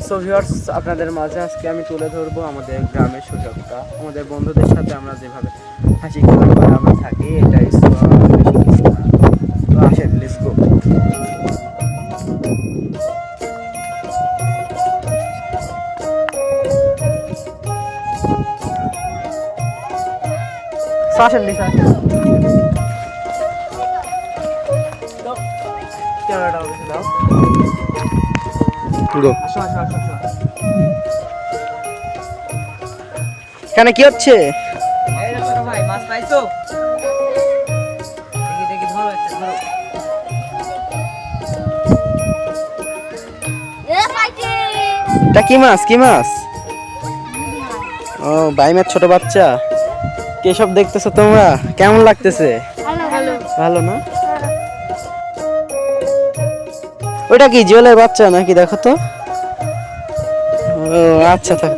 So viewers, আপনাদের মাঝে আজকে আমি তুলে ধরবো আমাদের গ্রামের সুযোগটা। আমাদের বন্ধুদের সাথে আমরা যেভাবে হাসি খেলা করে আমরা থাকি, এটাই তো আসেন, লেটস গো। আসেন লিসা, ক্যামেরাটা ওকে দাও। গো, আসো আসো আসো আসো। এখানে কি হচ্ছে? এই রে ছোট ভাই, মাছ পাইছো? দেখি দেখি, ধরো একটা, ধরো। এটা কি মাছ? কি মাছ? ও, বাইমের ছোট বাচ্চা। কেসব দেখতেছো তোমরা? কেমন লাগতেছে? ভালো না? ওইটা কি জিওলের বাচ্চা নাকি? দেখো তো। ও আচ্ছা, থাক।